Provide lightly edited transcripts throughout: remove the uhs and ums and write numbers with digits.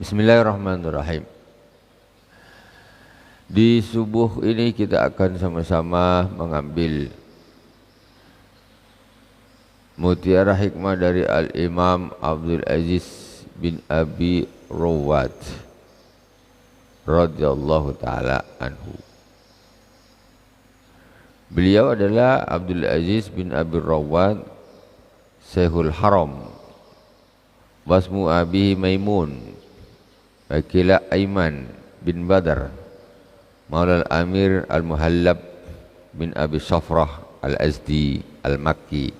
Bismillahirrahmanirrahim. Di subuh ini kita akan sama-sama mengambil mutiara hikmah dari Al-Imam Abdul Aziz bin Abi Rawat radhiyallahu ta'ala anhu. Beliau adalah Abdul Aziz bin Abi Rawat Syekhul Haram, wasmu abihi Maimun, Akila Aiman bin Badar, Maula al-Amir al-Muhallab bin Abi Safrah al-Azdi al-Makki,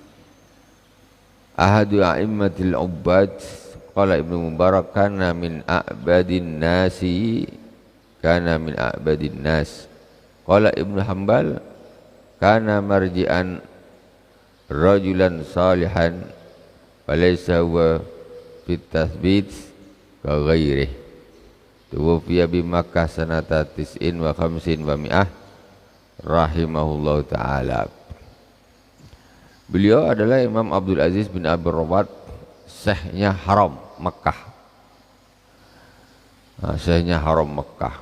ahadu a'immatil ubbad. Qala Ibnu Mubarak kana min a'badin nasi, kana min a'badin nas. Qala Ibnu Hanbal kana marji'an rajulan salihan walaysa huwa fit tathbit ka ghairihi. Tuwfiya bi Makkah sanata tis'in wa khamsin wa mi'ah rahimahullahu ta'ala. Beliau adalah Imam Abdul Aziz bin Abi Rawat, syekhnya Haram Makkah. Syekhnya Haram Makkah.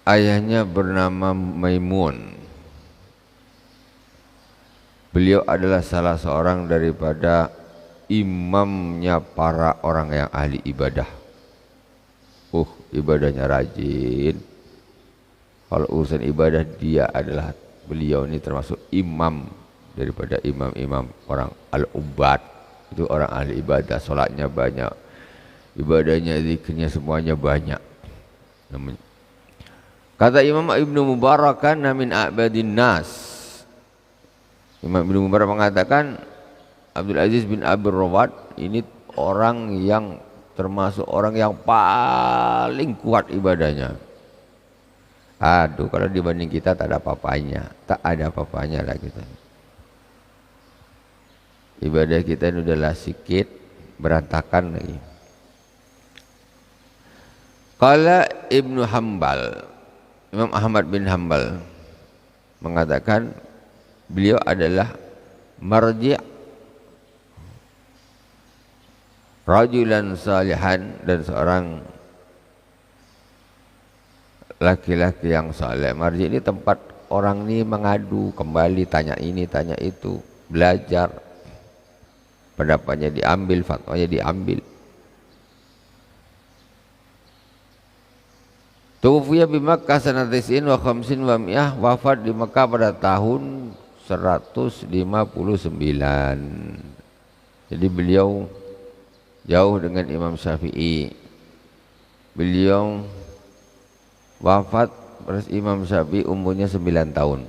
Ayahnya bernama Maimun. Beliau adalah salah seorang daripada imamnya para orang yang ahli ibadah. Ibadahnya rajin. Kalau urusan ibadah beliau ini termasuk imam daripada imam-imam orang al-ubad. Itu orang ahli ibadah, salatnya banyak, ibadahnya, zikirnya semuanya banyak. Kata Imam Ibnu Mubarak kana min a'badin nas. Imam Ibnu Mubarak mengatakan Abdul Aziz bin Abi Rawat ini orang yang termasuk orang yang paling kuat ibadahnya. Aduh, kalau dibanding kita tak ada apa-apanya, tak ada apa-apanya lah kita. Ibadah kita ini udahlah sikit, berantakan lagi. Qala Ibnu Hanbal, Imam Ahmad bin Hanbal mengatakan beliau adalah marji' rajulan salihan, dan seorang laki-laki yang saleh. Marji ini tempat orang ini mengadu kembali, tanya ini, tanya itu, belajar, pendapatnya diambil, fatwanya diambil. Tuwfiya bi Makkah sanata tis'in wa khamsin wa mi'ah, wafat di Makkah pada tahun 159. Jadi beliau jauh dengan Imam Syafi'i. Beliau wafat Imam Syafi'i umurnya 9 tahun.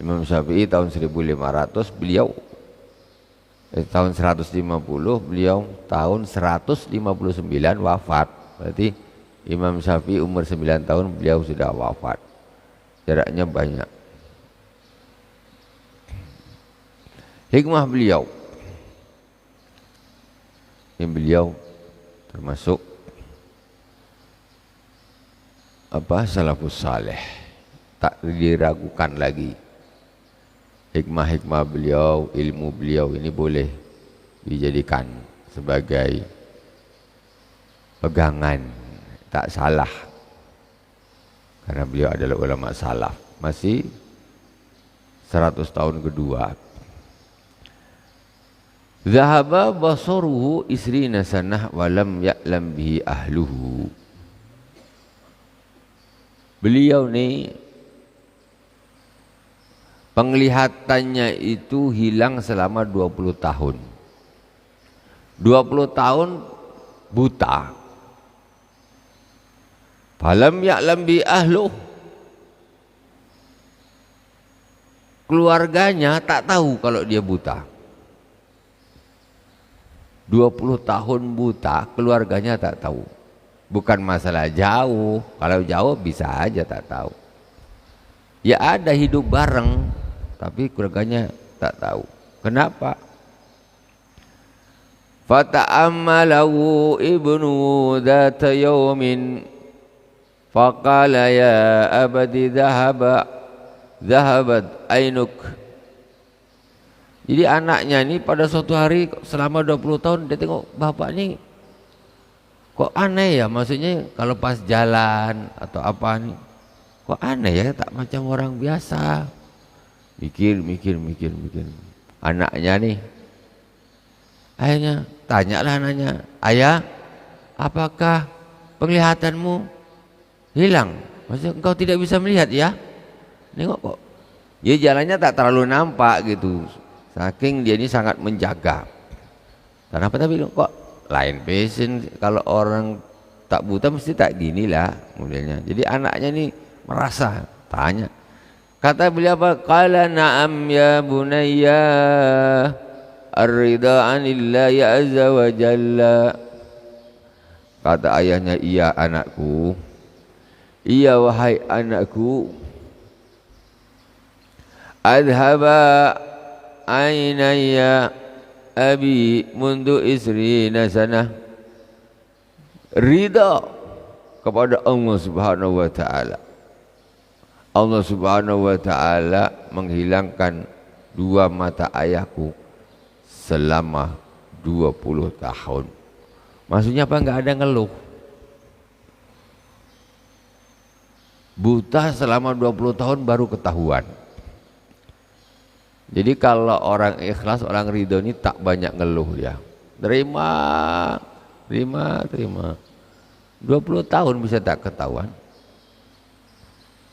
Imam Syafi'i tahun 1500, beliau tahun 150, beliau tahun 159 wafat. Berarti Imam Syafi'i umur 9 tahun, beliau sudah wafat. Jaraknya banyak. Hikmah beliau, beliau termasuk salafus saleh, tak diragukan lagi. Hikmah-hikmah beliau, ilmu beliau ini boleh dijadikan sebagai pegangan, tak salah, karena beliau adalah ulama salaf. Masih 100 tahun kedua. Zahaba basaruhu isrina sanah walam ya'lam bihi ahluhu. Beliau ni penglihatannya itu hilang selama 20 tahun. 20 tahun buta. Falam ya'lam bihi ahluhu. Keluarganya tak tahu kalau dia buta. 20 tahun buta, keluarganya tak tahu. Bukan masalah jauh, kalau jauh bisa aja tak tahu. Ya ada hidup bareng, tapi keluarganya tak tahu. Kenapa? Fata'ammalahu ibnu dhata yawmin faqala ya abadi dhahabat ainuk Jadi anaknya ini pada suatu hari selama 20 tahun dia tengok bapak ini kok aneh ya, maksudnya kalau pas jalan atau apa nih kok aneh ya, tak macam orang biasa. Mikir. Anaknya nih, akhirnya tanyalah anaknya, ayah, apakah penglihatanmu hilang? Maksudnya engkau tidak bisa melihat ya? Nengok kok, ya jalannya tak terlalu nampak gitu. Saking dia ini sangat menjaga. Kenapa tapi kok lain pesen, kalau orang tak buta mesti tak gini lah modelnya. Jadi anaknya ini merasa, tanya. Kata beliau apa? Qala na'am ya bunayya ar-ridha 'anillahi azza wa jalla. Kata ayahnya, iya anakku. Iya wahai anakku. Adhaba aynaya abi mundu isrina sanah. Ridha kepada Allah Subhanahu wa taala. Allah Subhanahu wa taala menghilangkan dua mata ayahku selama 20 tahun. Maksudnya apa? Enggak ada ngeluh. Buta selama 20 tahun baru ketahuan. Jadi kalau orang ikhlas, orang ridho ini tak banyak ngeluh ya. Terima. 20 tahun bisa tak ketahuan.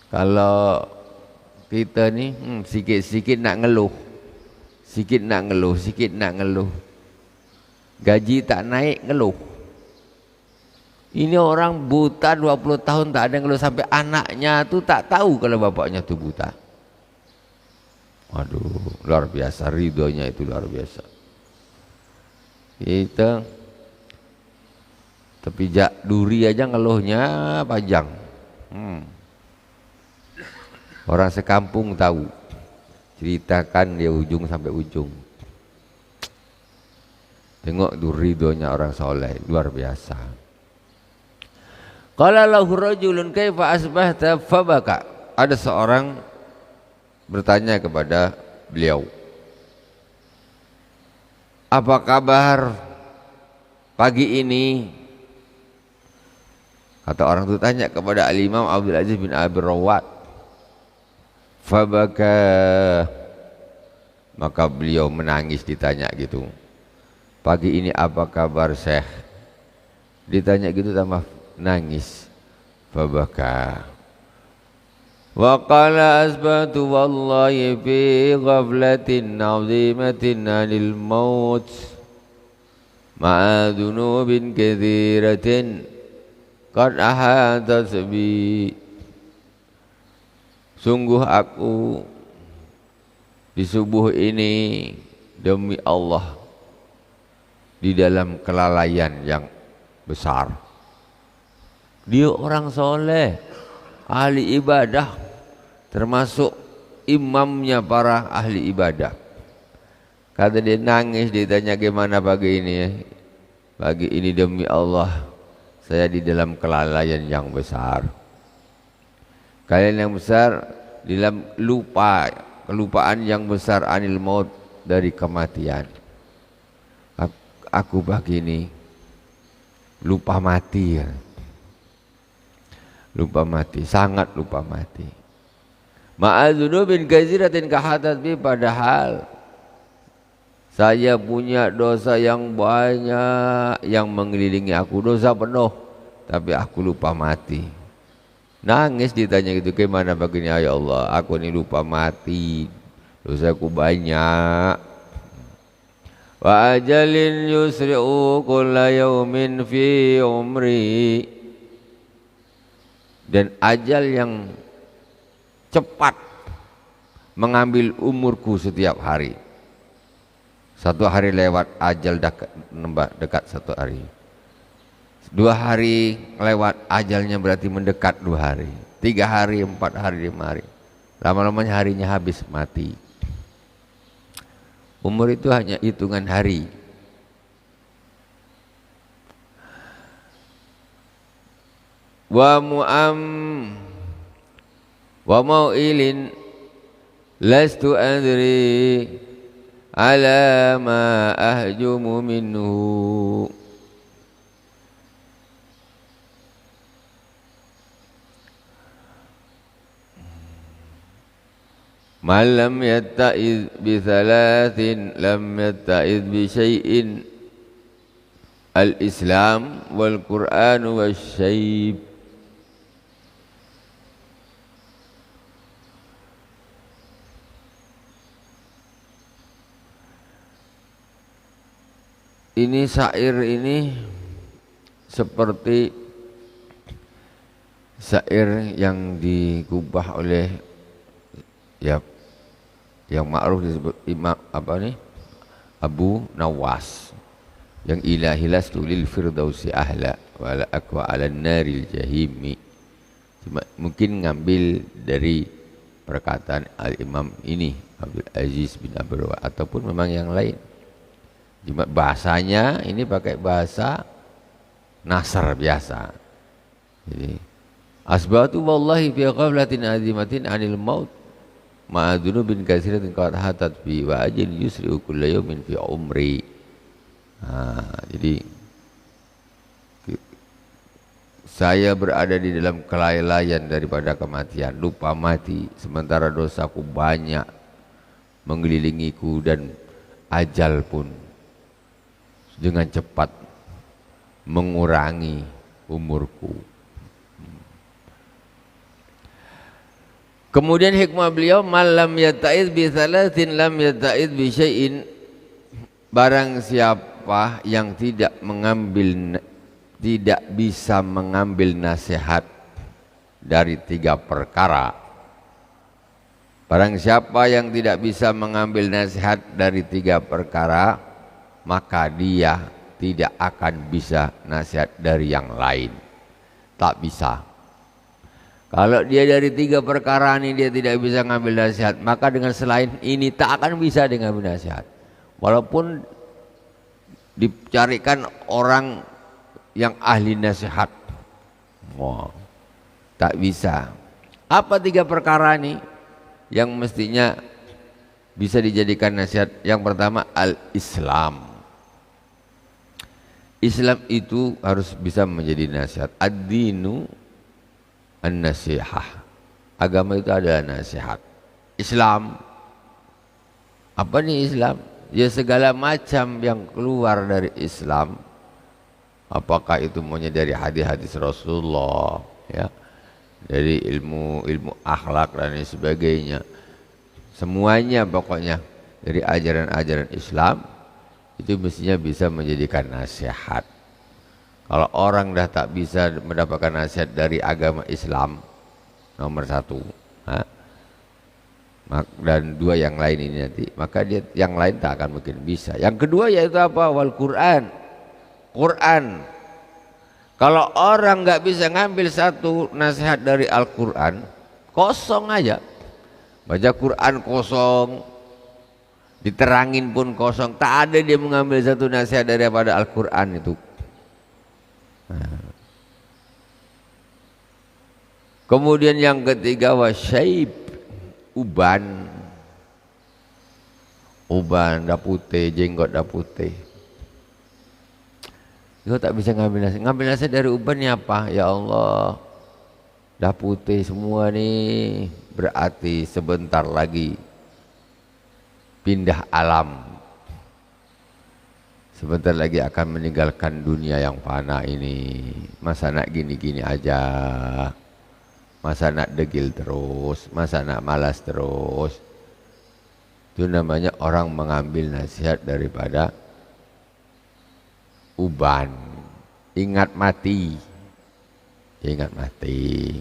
Kalau kita nih sikit-sikit nak ngeluh. Sikit nak ngeluh. Gaji tak naik ngeluh. Ini orang buta 20 tahun tak ada ngeluh, sampai anaknya tuh tak tahu kalau bapaknya tuh buta. Waduh, luar biasa, ridhonya itu luar biasa. Kita tepijak duri aja ngeluhnya panjang. Orang sekampung tahu, ceritakan dia ujung sampai ujung. Tengok tuh ridhonya orang soleh, luar biasa. Qala lahu rajulun kaifa asbahta fabaka. Ada seorang bertanya kepada beliau, apa kabar pagi ini? Kata orang itu tanya kepada Al-Imam Abdul Aziz bin Abi Rawat. Fabaka, maka beliau menangis ditanya gitu. Pagi ini apa kabar Syekh? Ditanya gitu tambah nangis. Fabaka. Wa qala asbatu wallahi fi ghaflatin 'azimatin 'anil maut ma'a dhunubin katsiratin qad ahatat bi. Sungguh aku di subuh ini demi Allah di dalam kelalaian yang besar. Dia orang soleh, ahli ibadah, termasuk imamnya para ahli ibadah. Kata dia nangis, ditanya gimana pagi ini? Pagi ini demi Allah saya di dalam kelalaian yang besar. Kalian yang besar di dalam kelupaan yang besar anil maut, dari kematian. Aku pagi ini lupa mati ya. Lupa mati, sangat lupa mati. Ma'adzunubin katsiratin kahatat bi, padahal saya punya dosa yang banyak yang mengelilingi aku, dosa penuh, tapi aku lupa mati. Nangis ditanya gitu, gimana begini ya Allah, aku ini lupa mati, dosaku banyak. Wa ajalin yusri'u kulla yaumin fi umri, dan ajal yang cepat mengambil umurku setiap hari. Satu hari lewat, ajal dekat satu hari. 2 hari lewat, ajalnya berarti mendekat 2 hari. 3 hari, 4 hari, 5 hari. Lama-lamanya harinya habis, mati. Umur itu hanya hitungan hari. Wa mau'ilin lastu adri ala ma ahjumu minhu. Man lam yatta'iz bi thalathin lam yatta'iz bi syai'in al-Islam wal Qur'an wasyayb. Ini syair ini seperti syair yang digubah oleh ya yang ma'ruf disebut Imam apa nih Abu Nawas yang ilahilas tulil firdausi ahla wala akwa ala naril jahimi. Cuma mungkin ngambil dari perkataan al-imam ini Abdul Aziz bin Abdul Wahab ataupun memang yang lain. Cuma bahasanya ini pakai bahasa nasr biasa. Jadi asbatu wallahi fi ghaflatin azimatin anil maut ma'adunu bin katsiratin qad hatat bi wa ajil yusri'u kulla yawmin fi umri. Jadi saya berada di dalam kelalaian daripada kematian, lupa mati sementara dosaku banyak mengelilingiku dan ajal pun dengan cepat mengurangi umurku. Kemudian hikmah beliau, malam yata'iz bi thalathin lam yata'iz bi syai'in. Barang siapa yang tidak bisa mengambil nasihat dari 3 perkara. Barang siapa yang tidak bisa mengambil nasihat dari 3 perkara, maka dia tidak akan bisa nasihat dari yang lain. Tak bisa. Kalau dia dari 3 perkara ini dia tidak bisa mengambil nasihat, maka dengan selain ini tak akan bisa dia mengambil nasihat. Walaupun dicarikan orang yang ahli nasihat, tak bisa. Apa 3 perkara ini yang mestinya bisa dijadikan nasihat? Yang pertama al-Islam. Islam itu harus bisa menjadi nasihat. Ad-dinu an-nasihah. Agama itu adalah nasihat. Islam. Apa nih Islam? Ya segala macam yang keluar dari Islam. Apakah itu maunya dari hadis-hadis Rasulullah, ya, dari ilmu akhlak dan lain sebagainya. Semuanya pokoknya dari ajaran-ajaran Islam itu mestinya bisa menjadikan nasihat. Kalau orang dah tak bisa mendapatkan nasihat dari agama Islam, nomor 1, dan 2 yang lain ini nanti, maka dia yang lain tak akan mungkin bisa. Yang kedua yaitu apa? Wal Quran. Quran. Kalau orang nggak bisa ngambil 1 nasihat dari Al-Quran, kosong aja. Baca Quran kosong, diterangin pun kosong, tak ada dia mengambil 1 nasihat daripada Al-Quran itu. Kemudian yang ketiga wasyaib, uban dah putih, jenggot dah putih. Kau tak bisa ngambil nasihat dari uban ni apa? Ya Allah, dah putih semua ni, berarti sebentar lagi pindah alam. Sebentar lagi akan meninggalkan dunia yang fana ini. Masa nak gini-gini aja, masa nak degil terus, masa nak malas terus. Itu namanya orang mengambil nasihat daripada uban. Ingat mati, ingat mati.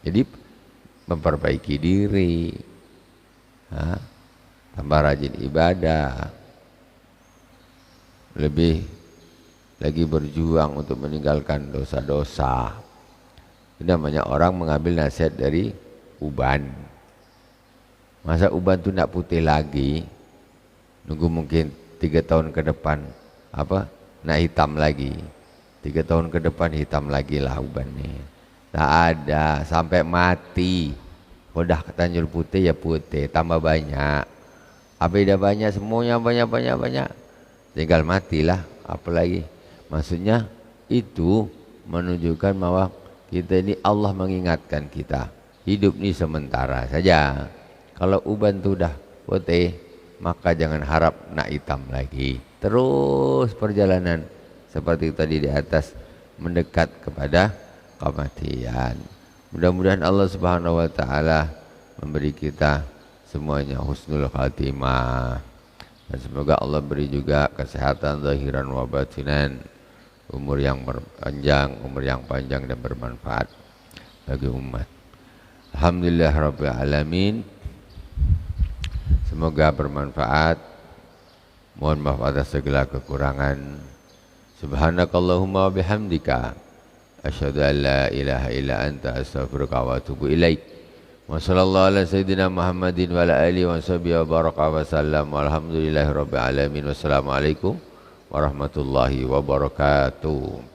Jadi memperbaiki diri, tambah rajin ibadah, lebih lagi berjuang untuk meninggalkan dosa-dosa. Itu namanya orang mengambil nasihat dari uban. Masa uban itu nak putih lagi, nunggu mungkin 3 tahun ke depan, nak hitam lagi. 3 tahun ke depan hitam lagi lah uban ini. Tak ada, sampai mati. Udah ketanjur putih ya putih, tambah banyak. Apa dah banyak, semuanya banyak. Tinggal matilah, apalagi. Maksudnya itu menunjukkan bahwa kita ini Allah mengingatkan kita. Hidup ini sementara saja. Kalau uban itu dah putih, maka jangan harap nak hitam lagi. Terus perjalanan seperti tadi di atas mendekat kepada kematian. Mudah-mudahan Allah Subhanahu wa taala memberi kita semuanya husnul khatimah. Dan semoga Allah beri juga kesehatan zahiran wa batinan, umur yang panjang dan bermanfaat bagi umat. Alhamdulillah rabbil alamin. Semoga bermanfaat. Mohon maaf atas segala kekurangan. Subhanakallahumma wa bihamdika asyhadu an la ilaha illa anta astaghfiruka wa atubu ilaik. Wa sallallahu ala sayyidina Muhammadin wa ala alihi wa sahbihi wa baraka wa sallam. Walhamdulillahi rabbil alamin. Wassalamualaikum warahmatullahi wabarakatuh.